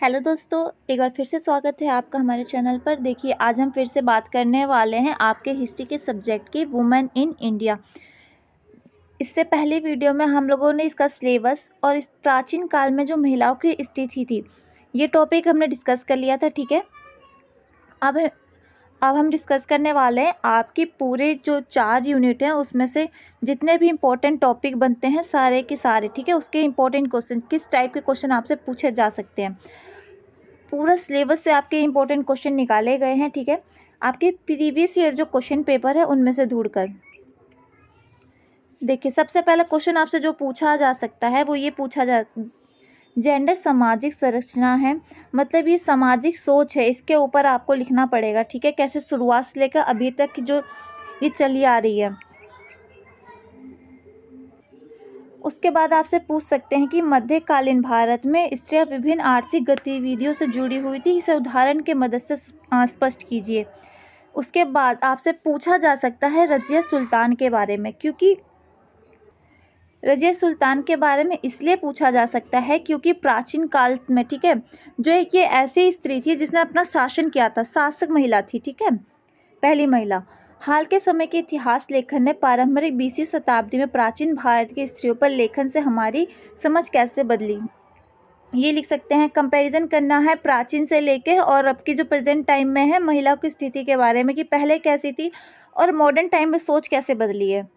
Hello दोस्तों, एक बार फिर से स्वागत है आपका हमारे चैनल पर। देखिए, आज हम फिर से बात करने वाले हैं आपके हिस्ट्री के सब्जेक्ट की वुमेन इन इंडिया। इससे पहले वीडियो में हम लोगों ने इसका सिलेबस और इस प्राचीन काल में जो महिलाओं की स्थिति थी, ये टॉपिक हमने डिस्कस कर लिया था। ठीक है, अब अब हम डिस्कस करने वाले हैं आपकी पूरे जो 4 यूनिट हैं उसमें से जितने भी इम्पोर्टेंट टॉपिक बनते हैं सारे के सारे। ठीक है, उसके इम्पोर्टेंट क्वेश्चन, किस टाइप के क्वेश्चन आपसे पूछे जा सकते हैं, पूरा सिलेबस से आपके इम्पोर्टेंट क्वेश्चन निकाले गए हैं। ठीक है, आपके प्रीवियस ईयर जो क्वेश्चन पेपर है उनमें से ढूंढकर। देखिए, सबसे पहला क्वेश्चन आपसे जो पूछा जा सकता है वो ये पूछा जा, जेंडर सामाजिक संरचना है, मतलब ये सामाजिक सोच है, इसके ऊपर आपको लिखना पड़ेगा। ठीक है, कैसे शुरुआत से लेकर अभी तक की जो ये चली आ रही है। उसके बाद आपसे पूछ सकते हैं कि मध्यकालीन भारत में स्त्रियां विभिन्न आर्थिक गतिविधियों से जुड़ी हुई थी, इसे उदाहरण के मदद से स्पष्ट कीजिए। उसके बाद आपसे पूछा जा सकता है रजिया सुल्तान के बारे में, क्योंकि रजिया सुल्तान के बारे में इसलिए पूछा जा सकता है क्योंकि प्राचीन काल में, ठीक है, जो एक ये ऐसी स्त्री थी जिसने अपना शासन किया था, शासक महिला थी। ठीक है, पहली महिला। हाल के समय के इतिहास लेखन ने पारंपरिक 20वीं शताब्दी में प्राचीन भारत की स्त्रियों पर लेखन से हमारी समझ कैसे बदली, ये लिख सकते हैं। कंपैरिजन करना है प्राचीन से लेके और अब की जो प्रेजेंट टाइम में है महिलाओं की स्थिति के बारे में, कि पहले कैसी थी और मॉडर्न टाइम में सोच कैसे बदली है।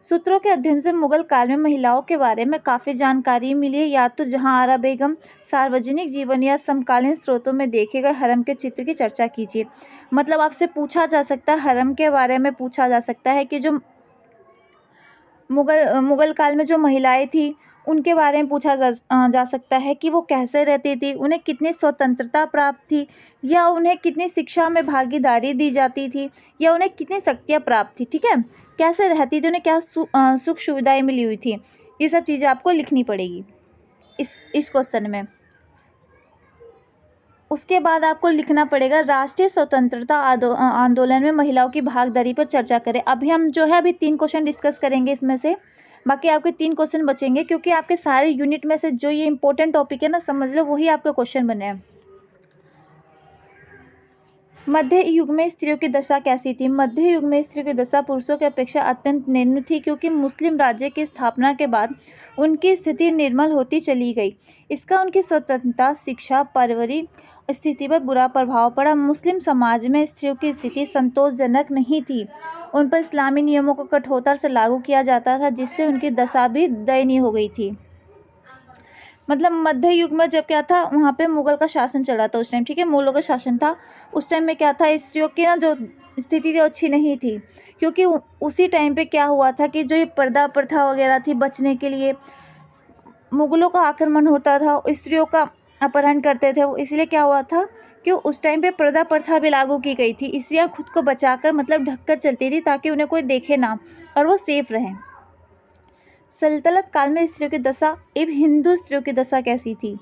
सूत्रों के अध्ययन से मुगल काल में महिलाओं के बारे में काफ़ी जानकारी मिली है, या तो जहां आरा बेगम, सार्वजनिक जीवन या समकालीन स्रोतों में देखे गए हरम के चित्र की चर्चा कीजिए। मतलब आपसे पूछा जा सकता है हरम के बारे में, पूछा जा सकता है कि जो मुगल काल में जो महिलाएं थी उनके बारे में पूछा जा सकता है कि वो कैसे रहती थी, उन्हें कितनी स्वतंत्रता प्राप्त थी, या उन्हें कितनी शिक्षा में भागीदारी दी जाती थी, या उन्हें कितनी शक्तियाँ प्राप्त थी। ठीक है, कैसे रहती थी, उन्हें क्या सुख सुविधाएं मिली हुई थी, ये सब चीज़ें आपको लिखनी पड़ेगी इस क्वेश्चन में। उसके बाद आपको लिखना पड़ेगा राष्ट्रीय स्वतंत्रता आंदोलन में महिलाओं की भागीदारी पर चर्चा करें। अभी हम जो है 3 क्वेश्चन डिस्कस करेंगे इसमें से, बाकी आपके 3 क्वेश्चन बचेंगे, क्योंकि आपके सारे यूनिट में से जो ये इंपॉर्टेंट टॉपिक है ना, समझ लो वही आपके क्वेश्चन बने हैं। मध्य युग में स्त्रियों की दशा कैसी थी? मध्य युग में स्त्रियों की दशा पुरुषों की अपेक्षा अत्यंत निम्न थी, क्योंकि मुस्लिम राज्य की स्थापना के बाद उनकी स्थिति निर्मल होती चली गई। इसका उनकी स्वतंत्रता, शिक्षा, पारिवारिक स्थिति पर बुरा प्रभाव पड़ा। मुस्लिम समाज में स्त्रियों की स्थिति संतोषजनक नहीं थी, उन पर इस्लामी नियमों को कठोरता से लागू किया जाता था, जिससे उनकी दशा भी दयनीय हो गई थी। मतलब मध्य युग में जब क्या था, वहाँ पे मुगल का शासन चला था उस टाइम। ठीक है, मुगलों का शासन था उस टाइम में, क्या था, स्त्रियों की ना जो स्थिति थी अच्छी नहीं थी, क्योंकि उसी टाइम पे क्या हुआ था कि जो ये पर्दा प्रथा वगैरह थी, बचने के लिए मुगलों का आक्रमण होता था, स्त्रियों का अपहरण करते थे, इसलिए क्या हुआ था कि उस टाइम पे पर्दा प्रथा भी लागू की गई थी। स्त्रियाँ खुद को बचाकर, मतलब ढककर चलती थी, ताकि उन्हें कोई देखे ना और वो सेफ रहें। सल्तनत काल में स्त्रियों की दशा एवं हिंदू स्त्रियों की दशा कैसी थी?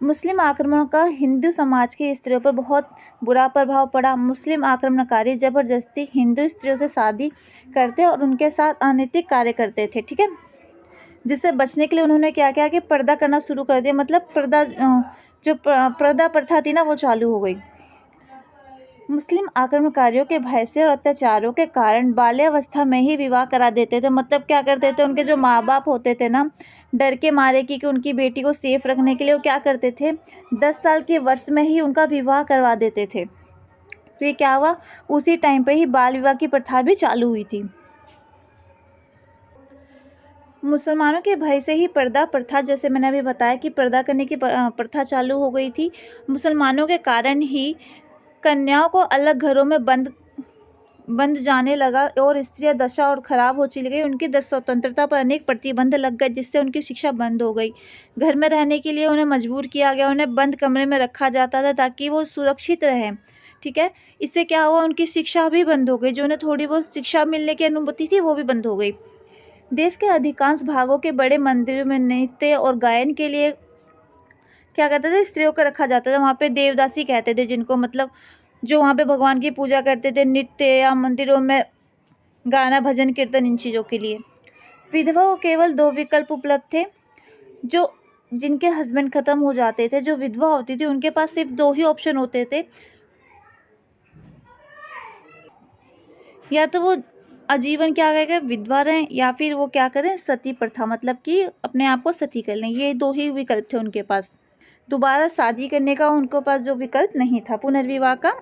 मुस्लिम आक्रमणों का हिंदू समाज की स्त्रियों पर बहुत बुरा प्रभाव पड़ा। मुस्लिम आक्रमणकारी जबरदस्ती हिंदू स्त्रियों से शादी करते और उनके साथ अनैतिक कार्य करते थे। ठीक है, जिससे बचने के लिए उन्होंने क्या किया कि पर्दा करना शुरू कर दिया, मतलब पर्दा प्रथा थी ना वो चालू हो गई। मुस्लिम आक्रमणकारियों के भय से और अत्याचारों के कारण बाल्यावस्था में ही विवाह करा देते थे। मतलब क्या करते थे, उनके जो माँ बाप होते थे ना, डर के मारे कि उनकी बेटी को सेफ रखने के लिए वो क्या करते थे, 10 साल के वर्ष में ही उनका विवाह करवा देते थे। तो ये क्या हुआ, उसी टाइम पे ही बाल विवाह की प्रथा भी चालू हुई थी। मुसलमानों के भय से ही पर्दा प्रथा, जैसे मैंने अभी बताया कि पर्दा करने की प्रथा चालू हो गई थी। मुसलमानों के कारण ही कन्याओं को अलग घरों में बंद जाने लगा और स्त्रियां दशा और ख़राब हो चली गई। उनकी स्वतंत्रता पर अनेक प्रतिबंध लग गए, जिससे उनकी शिक्षा बंद हो गई। घर में रहने के लिए उन्हें मजबूर किया गया, उन्हें बंद कमरे में रखा जाता था ताकि वो सुरक्षित रहें। ठीक है, इससे क्या हुआ, उनकी शिक्षा भी बंद हो गई, जो उन्हें थोड़ी बहुत शिक्षा मिलने की अनुमति थी वो भी बंद हो गई। देश के अधिकांश भागों के बड़े मंदिरों में नृत्य और गायन के लिए क्या करते थे, स्त्रियों को रखा जाता था। वहाँ पे देवदासी कहते थे जिनको, मतलब जो वहाँ पे भगवान की पूजा करते थे, नृत्य या मंदिरों में गाना, भजन, कीर्तन, इन चीज़ों के लिए। विधवा को केवल 2 विकल्प उपलब्ध थे, जो जिनके हस्बैंड ख़त्म हो जाते थे, जो विधवा होती थी, उनके पास सिर्फ 2 ही ऑप्शन होते थे, या तो वो आजीवन क्या करें विधवा रहें, या फिर वो क्या करें सती प्रथा, मतलब कि अपने आप को सती कर लें। ये 2 ही विकल्प थे उनके पास। दोबारा शादी करने का उनके पास जो विकल्प नहीं था, पुनर्विवाह का,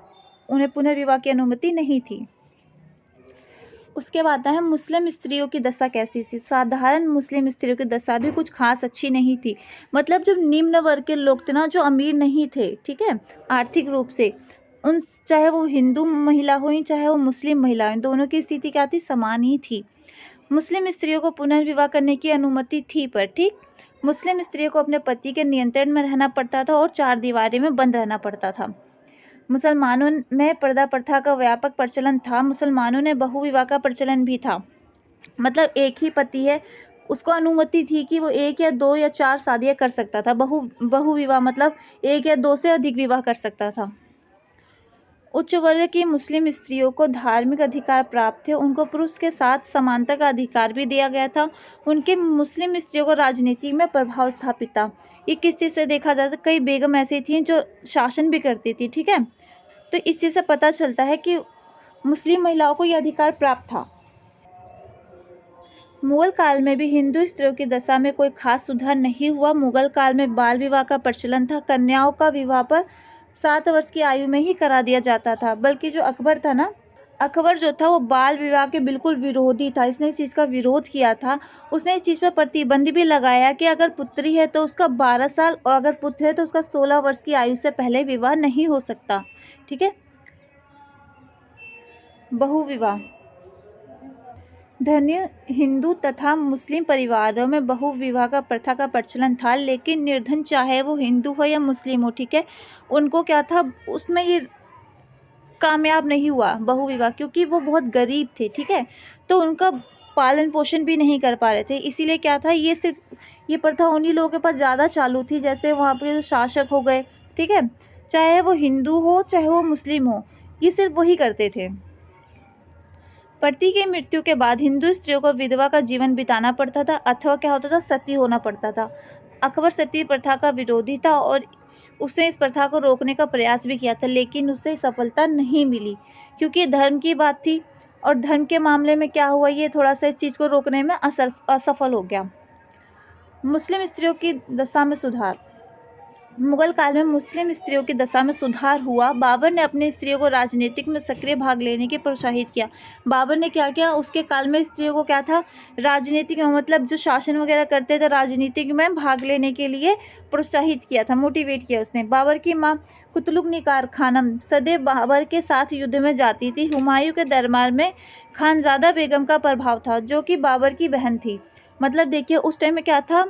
उन्हें पुनर्विवाह की अनुमति नहीं थी। उसके बाद आता है मुस्लिम स्त्रियों की दशा कैसी थी। साधारण मुस्लिम स्त्रियों की दशा भी कुछ खास अच्छी नहीं थी। मतलब जो निम्न वर्ग के लोग थे ना, जो अमीर नहीं थे, ठीक है, आर्थिक रूप से, उन चाहे वो हिंदू महिला हुई चाहे वो मुस्लिम महिला हुई, दोनों की स्थिति क्या थी, समान ही थी। मुस्लिम स्त्रियों को पुनर्विवाह करने की अनुमति थी, पर ठीक, मुस्लिम स्त्रियों को अपने पति के नियंत्रण में रहना पड़ता था और 4 दीवारें में बंद रहना पड़ता था। मुसलमानों में पर्दा प्रथा का व्यापक प्रचलन था। मुसलमानों ने बहुविवाह का प्रचलन भी था। मतलब एक ही पति है, उसको अनुमति थी कि वो 1 या 2 या 4 शादियां कर सकता था। बहुविवाह मतलब 1 या 2 से अधिक विवाह कर सकता था। उच्च वर्ग की मुस्लिम स्त्रियों को धार्मिक अधिकार प्राप्त थे। उनको पुरुष के साथ समानता का अधिकार भी दिया गया था। उनके मुस्लिम स्त्रियों को राजनीति में प्रभाव स्थापित था। ये किस चीज़ से देखा जाता है, कई बेगम ऐसी थीं जो शासन भी करती थी, ठीक है। तो इस चीज़ से पता चलता है कि मुस्लिम महिलाओं को यह अधिकार प्राप्त था। मुगल काल में भी हिंदू स्त्रियों की दशा में कोई खास सुधार नहीं हुआ। मुगल काल में बाल विवाह का प्रचलन था। कन्याओं का विवाह पर 7 वर्ष की आयु में ही करा दिया जाता था। बल्कि जो अकबर था ना, अकबर जो था वो बाल विवाह के बिल्कुल विरोधी था। इसने इस चीज़ का विरोध किया था। उसने इस चीज़ पर प्रतिबंध भी लगाया कि अगर पुत्री है तो उसका 12 साल और अगर पुत्र है तो उसका 16 वर्ष की आयु से पहले विवाह नहीं हो सकता, ठीक है। बहुविवाह। धनी हिंदू तथा मुस्लिम परिवारों में बहुविवाह का प्रथा का प्रचलन था, लेकिन निर्धन चाहे वो हिंदू हो या मुस्लिम हो, ठीक है, उनको क्या था, उसमें ये कामयाब नहीं हुआ बहुविवाह, क्योंकि वो बहुत गरीब थे, ठीक है, तो उनका पालन पोषण भी नहीं कर पा रहे थे। इसीलिए क्या था, ये सिर्फ ये प्रथा उन्हीं लोगों के पास ज़्यादा चालू थी, जैसे वहाँ पे जो शासक हो गए, ठीक है, चाहे वो हिंदू हो चाहे वो मुस्लिम हो, ये सिर्फ वही करते थे। पति की मृत्यु के बाद हिंदू स्त्रियों को विधवा का जीवन बिताना पड़ता था, अथवा क्या होता था, सती होना पड़ता था। अकबर सती प्रथा का विरोधी था और उसने इस प्रथा को रोकने का प्रयास भी किया था, लेकिन उसे सफलता नहीं मिली, क्योंकि धर्म की बात थी और धर्म के मामले में क्या हुआ, ये थोड़ा सा इस चीज़ को रोकने में असफल हो गया। मुस्लिम स्त्रियों की दशा में सुधार। मुगल काल में मुस्लिम स्त्रियों की दशा में सुधार हुआ। बाबर ने अपनी स्त्रियों को राजनीतिक में सक्रिय भाग लेने के प्रोत्साहित किया। बाबर ने क्या किया, उसके काल में स्त्रियों को क्या था, राजनीतिक में, मतलब जो शासन वगैरह करते थे, राजनीतिक में भाग लेने के लिए प्रोत्साहित किया था, मोटिवेट किया उसने। बाबर की माँ कुतलुक निगार खानम सदैव बाबर के साथ युद्ध में जाती थी। हुमायूं के दरबार में खानजादा बेगम का प्रभाव था, जो कि बाबर की बहन थी। मतलब देखिए उस टाइम में क्या था,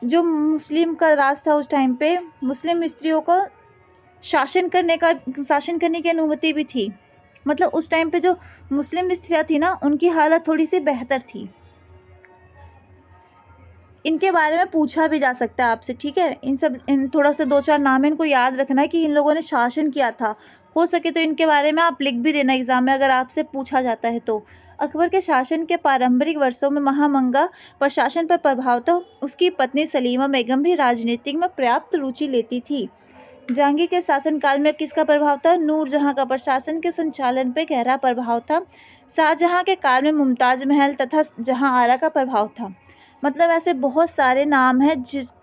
जो मुस्लिम का राज था उस टाइम पे, मुस्लिम स्त्रियों को शासन करने की अनुमति भी थी। मतलब उस टाइम पे जो मुस्लिम स्त्रियां थी ना, उनकी हालत थोड़ी सी बेहतर थी। इनके बारे में पूछा भी जा सकता है आपसे, ठीक है। इन थोड़ा सा 2-4 नाम है, इनको याद रखना है कि इन लोगों ने शासन किया था। हो सके तो इनके बारे में आप लिख भी देना एग्जाम में, अगर आपसे पूछा जाता है तो। अकबर के शासन के प्रारंभिक वर्षों में महामंगा प्रशासन पर प्रभाव था। उसकी पत्नी सलीमा बेगम भी राजनीतिक में पर्याप्त रुचि लेती थी। जहांगीर के शासनकाल में किसका प्रभाव था, नूरजहां का प्रशासन के संचालन पर गहरा प्रभाव था। शाहजहां के काल में मुमताज महल तथा जहां आरा का प्रभाव था। मतलब ऐसे बहुत सारे नाम हैं जिस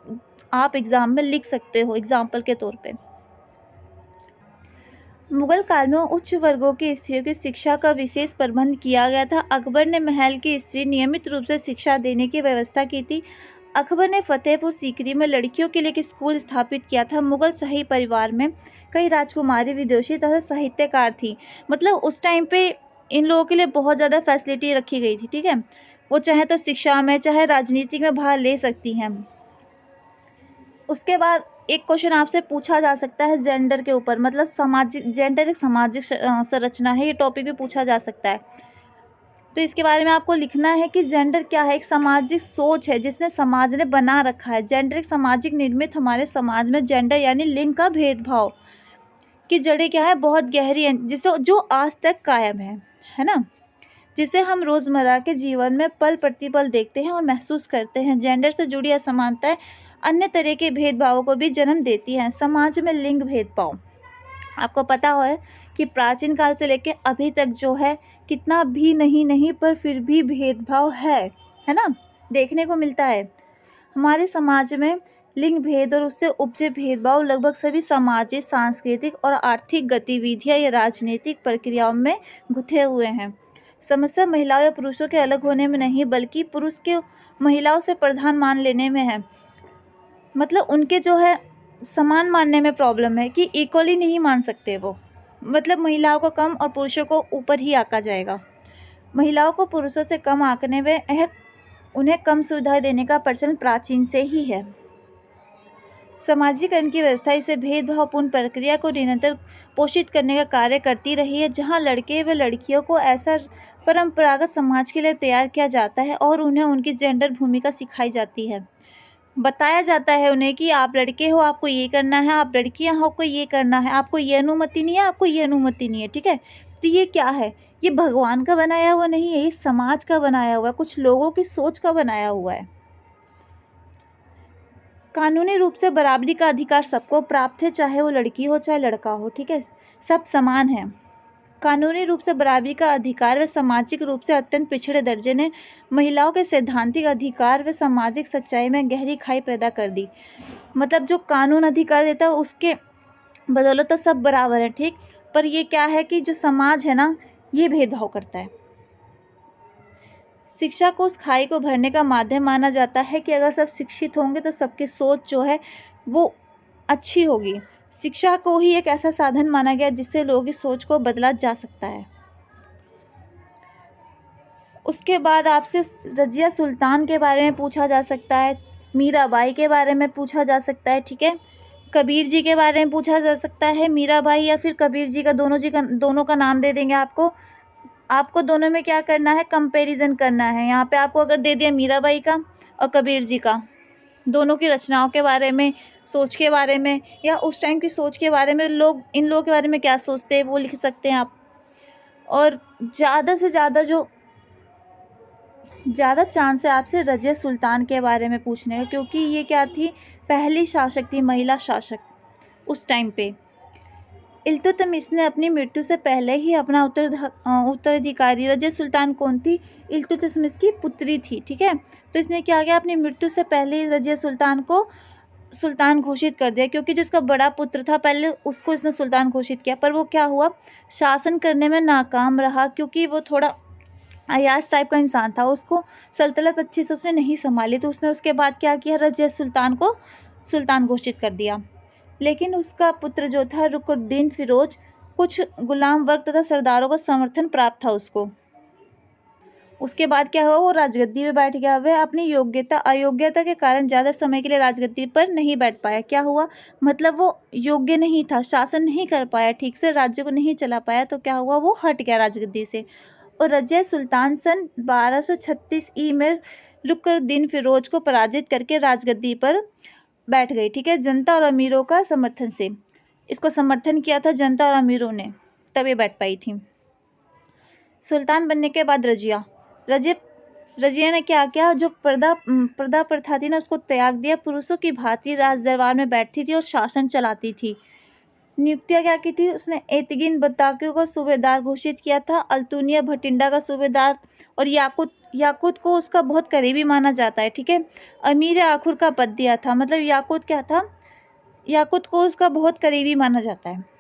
आप एग्ज़ाम में लिख सकते हो एग्जाम्पल के तौर पे। मुगल काल में उच्च वर्गों की स्त्रियों की शिक्षा का विशेष प्रबंध किया गया था। अकबर ने महल की स्त्री नियमित रूप से शिक्षा देने की व्यवस्था की थी। अकबर ने फतेहपुर सीकरी में लड़कियों के लिए एक स्कूल स्थापित किया था। मुगल शाही परिवार में कई राजकुमारी, विदुषी तथा साहित्यकार थी। मतलब उस टाइम पे इन लोगों के लिए बहुत ज़्यादा फैसिलिटी रखी गई थी, ठीक है। वो चाहे तो शिक्षा में चाहे राजनीति में भाग ले सकती हैं। उसके बाद एक क्वेश्चन आपसे पूछा जा सकता है जेंडर के ऊपर, मतलब सामाजिक, जेंडर एक सामाजिक संरचना है, ये टॉपिक भी पूछा जा सकता है। तो इसके बारे में आपको लिखना है कि जेंडर क्या है, एक सामाजिक सोच है जिसने समाज ने बना रखा है। जेंडर एक सामाजिक निर्मित, हमारे समाज में जेंडर यानी लिंग का भेदभाव की जड़ें क्या है, बहुत गहरी है, जिसे जो आज तक कायम है ना, जिसे हम रोज़मर्रा के जीवन में पल प्रतिपल देखते हैं और महसूस करते हैं। जेंडर से जुड़ी असमानताएं अन्य तरह के भेदभावों को भी जन्म देती हैं। समाज में लिंग भेदभाव, आपको पता है कि प्राचीन काल से लेकर अभी तक जो है कितना भी नहीं पर फिर भी भेदभाव है ना, देखने को मिलता है। हमारे समाज में लिंग भेद और उससे उपजे भेदभाव लगभग सभी सामाजिक, सांस्कृतिक और आर्थिक गतिविधियां या राजनीतिक प्रक्रियाओं में गुथे हुए हैं। समस्या महिलाओं या पुरुषों के अलग होने में नहीं, बल्कि पुरुष के महिलाओं से प्रधान मान लेने में है। मतलब उनके जो है समान मानने में प्रॉब्लम है कि इक्वली नहीं मान सकते वो, मतलब महिलाओं को कम और पुरुषों को ऊपर ही आंका जाएगा। महिलाओं को पुरुषों से कम आंकने में उन्हें कम सुविधाएं देने का प्रचलन प्राचीन से ही है। सामाजिकरण की व्यवस्था इसे भेदभावपूर्ण प्रक्रिया को निरंतर पोषित करने का कार्य करती रही है, जहां लड़के व लड़कियों को ऐसा परंपरागत समाज के लिए तैयार किया जाता है और उन्हें उनकी जेंडर भूमिका सिखाई जाती है। बताया जाता है उन्हें कि आप लड़के हो, आपको ये करना है, आप लड़कियां हो, आपको ये करना है, आपको ये अनुमति नहीं है, आपको ये अनुमति नहीं है। ठीक है, तो ये क्या है? ये भगवान का बनाया हुआ नहीं है, ये समाज का बनाया हुआ है, कुछ लोगों की सोच का बनाया हुआ है। कानूनी रूप से बराबरी का अधिकार सबको प्राप्त है, चाहे वो लड़की हो चाहे लड़का हो। ठीक है, सब समान है। कानूनी रूप से बराबरी का अधिकार व सामाजिक रूप से अत्यंत पिछड़े दर्जे ने महिलाओं के सैद्धांतिक अधिकार व सामाजिक सच्चाई में गहरी खाई पैदा कर दी। मतलब जो कानून अधिकार देता है उसके बदौलत तो सब बराबर है, ठीक, पर ये क्या है कि जो समाज है ना, ये भेदभाव करता है। शिक्षा को उस खाई को भरने का माध्यम माना जाता है कि अगर सब शिक्षित होंगे तो सबकी सोच जो है वो अच्छी होगी। शिक्षा को ही एक ऐसा साधन माना गया जिससे लोगों की सोच को बदला जा सकता है। उसके बाद आपसे रजिया सुल्तान के बारे में पूछा जा सकता है, मीराबाई के बारे में पूछा जा सकता है। ठीक है, कबीर जी के बारे में पूछा जा सकता है, मीराबाई या फिर कबीर जी का, दोनों का नाम दे देंगे आपको दोनों में क्या करना है, कंपैरिजन करना है। यहाँ पे आपको अगर दे दिया मीराबाई का और कबीर जी का, दोनों की रचनाओं के बारे में, सोच के बारे में, या उस टाइम की सोच के बारे में, इन लोगों के बारे में क्या सोचते हैं वो लिख सकते हैं आप। और ज़्यादा से ज़्यादा चांस है आपसे रजिया सुल्तान के बारे में पूछने का, क्योंकि ये क्या थी, पहली शासक थी, महिला शासक उस टाइम पे। इल्तुतमिश ने अपनी मृत्यु से पहले ही अपना उत्तराधिकारी, रजिया सुल्तान कौन थी, इल्तुतमिश की पुत्री थी। ठीक है, तो इसने क्या किया, अपनी मृत्यु से पहले ही रजिया सुल्तान को सुल्तान घोषित कर दिया, क्योंकि जो उसका बड़ा पुत्र था पहले उसको इसने सुल्तान घोषित किया, पर वो क्या हुआ, शासन करने में नाकाम रहा, क्योंकि वो थोड़ा अयाज टाइप का इंसान था, उसको सल्तनत अच्छे से उसने नहीं संभाली, तो उसने उसके बाद क्या किया, रजिया सुल्तान को सुल्तान घोषित कर दिया। लेकिन उसका पुत्र जो था रुकनुद्दीन फिरोज, कुछ गुलाम वर्ग तथा सरदारों का समर्थन प्राप्त था उसको। उसके बाद क्या हुआ, वो राजगद्दी पे बैठ गया। वह अपनी अयोग्यता के कारण ज़्यादा समय के लिए राजगद्दी पर नहीं बैठ पाया। क्या हुआ, मतलब वो योग्य नहीं था, शासन नहीं कर पाया, ठीक से राज्य को नहीं चला पाया, तो क्या हुआ, वो हट गया राजगद्दी से। और रजिया सुल्तान सन 1236 ई में रुकनुद्दीन फिरोज को पराजित करके राजगद्दी पर बैठ गई। ठीक है, जनता और अमीरों का समर्थन से, इसको समर्थन किया था जनता और अमीरों ने, तभी बैठ पाई थी। सुल्तान बनने के बाद रजिया ने क्या किया, जो पर्दा प्रथा थी ना उसको त्याग दिया, पुरुषों की भांति राज दरबार में बैठती थी और शासन चलाती थी। नियुक्तियां क्या की थी उसने, एतगिन बत्ताकियों को सूबेदार घोषित किया था, अल्तुनिया भटिंडा का सूबेदार, और याकूत को उसका बहुत करीबी माना जाता है। ठीक है, अमीर आखुर का पद दिया था, मतलब याकूत क्या था, याकूत को उसका बहुत करीबी माना जाता है।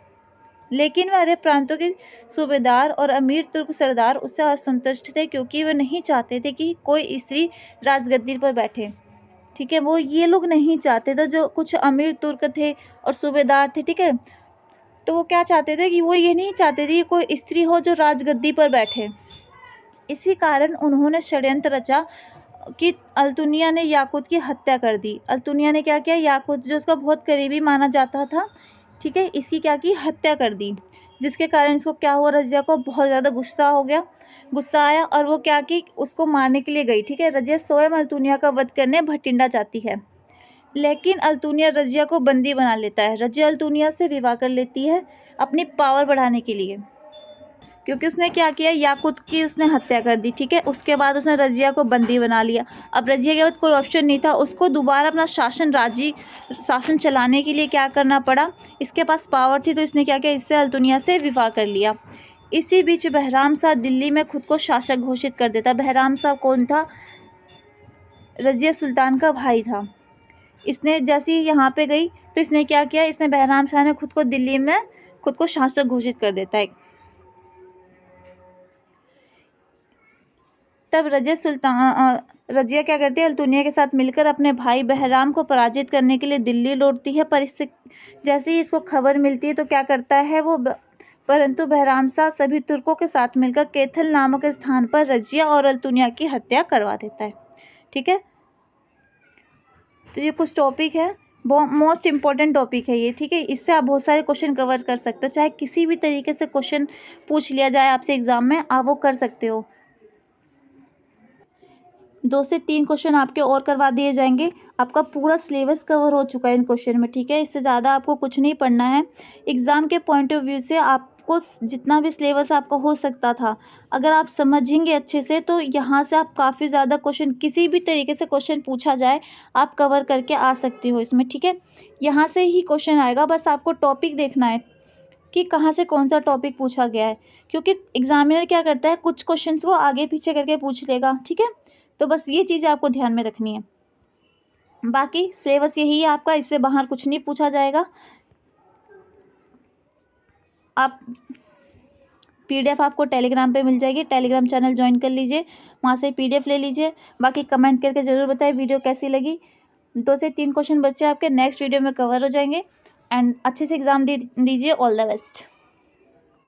लेकिन वह अरब प्रांतों के सूबेदार और अमीर तुर्क सरदार उससे असंतुष्ट थे, क्योंकि वे नहीं चाहते थे कि कोई स्त्री राजगद्दी पर बैठे। ठीक है, वो ये लोग नहीं चाहते थे, जो कुछ अमीर तुर्क थे और सूबेदार थे, ठीक है, तो वो क्या चाहते थे कि वो ये नहीं चाहते थे कि कोई स्त्री हो जो राजगद्दी पर बैठे। इसी कारण उन्होंने षड्यंत्र रचा कि अल्तुनिया ने याकूत की हत्या कर दी। अल्तुनिया ने क्या किया, याकूत जो उसका बहुत करीबी माना जाता था, ठीक है, इसकी क्या की, हत्या कर दी, जिसके कारण इसको क्या हुआ, रजिया को बहुत ज़्यादा गुस्सा आया और वो क्या की, उसको मारने के लिए गई। ठीक है, रजिया स्वयं अल्तुनिया का वध करने भटिंडा जाती है, लेकिन अल्तुनिया रजिया को बंदी बना लेता है। रजिया अल्तुनिया से विवाह कर लेती है अपनी पावर बढ़ाने के लिए, क्योंकि उसने क्या किया, याकूत की उसने हत्या कर दी, ठीक है। उसके बाद उसने रज़िया को बंदी बना लिया। अब रज़िया के बाद कोई ऑप्शन नहीं था, उसको दोबारा अपना शासन चलाने के लिए क्या करना पड़ा, इसके पास पावर थी तो इसने क्या किया, इससे अल्तुनिया से विवाह कर लिया। इसी बीच बहराम शाह दिल्ली में खुद को शासक घोषित कर देता। बहराम शाह कौन था, रज़िया सुल्तान का भाई था। इसने जैसे ही यहाँ पे गई तो इसने क्या किया, इसने बहराम शाह ने खुद को दिल्ली में खुद को शासक घोषित कर देता है। तब रज़िया क्या करती है, अल्तुनिया के साथ मिलकर अपने भाई बहराम को पराजित करने के लिए दिल्ली लौटती है। पर इससे जैसे ही इसको खबर मिलती है तो क्या करता है वो, परंतु बहराम शाह सभी तुर्कों के साथ मिलकर कैथल नामक स्थान पर रज़िया और अल्तुनिया की हत्या करवा देता है, ठीक है। तो ये कुछ टॉपिक है, मोस्ट इम्पॉर्टेंट टॉपिक है ये, ठीक है। इससे आप बहुत सारे क्वेश्चन कवर कर सकते हो, चाहे किसी भी तरीके से क्वेश्चन पूछ लिया जाए आपसे एग्जाम में, आप वो कर सकते हो। 2 से 3 क्वेश्चन आपके और करवा दिए जाएंगे। आपका पूरा सिलेबस कवर हो चुका है इन क्वेश्चन में, ठीक है। इससे ज़्यादा आपको कुछ नहीं पढ़ना है। एग्ज़ाम के पॉइंट ऑफ व्यू से आपको जितना भी सिलेबस आपका हो सकता था, अगर आप समझेंगे अच्छे से तो यहाँ से आप काफ़ी ज़्यादा क्वेश्चन, किसी भी तरीके से क्वेश्चन पूछा जाए आप कवर करके आ सकते हो इसमें, ठीक है। यहाँ से ही क्वेश्चन आएगा, बस आपको टॉपिक देखना है कि कहाँ से कौन सा टॉपिक पूछा गया है, क्योंकि एग्जामिनर क्या करता है, कुछ क्वेश्चंस को आगे पीछे करके पूछ लेगा, ठीक है। तो बस ये चीज़ें आपको ध्यान में रखनी है। बाकी सिलेबस यही है आपका, इससे बाहर कुछ नहीं पूछा जाएगा। आप PDF आपको टेलीग्राम पे मिल जाएगी, टेलीग्राम चैनल ज्वाइन कर लीजिए, वहाँ से PDF ले लीजिए। बाकी कमेंट करके ज़रूर बताएं वीडियो कैसी लगी। 2 से 3 क्वेश्चन बच्चे आपके नेक्स्ट वीडियो में कवर हो जाएंगे। एंड अच्छे से एग्ज़ाम दीजिए। All the best.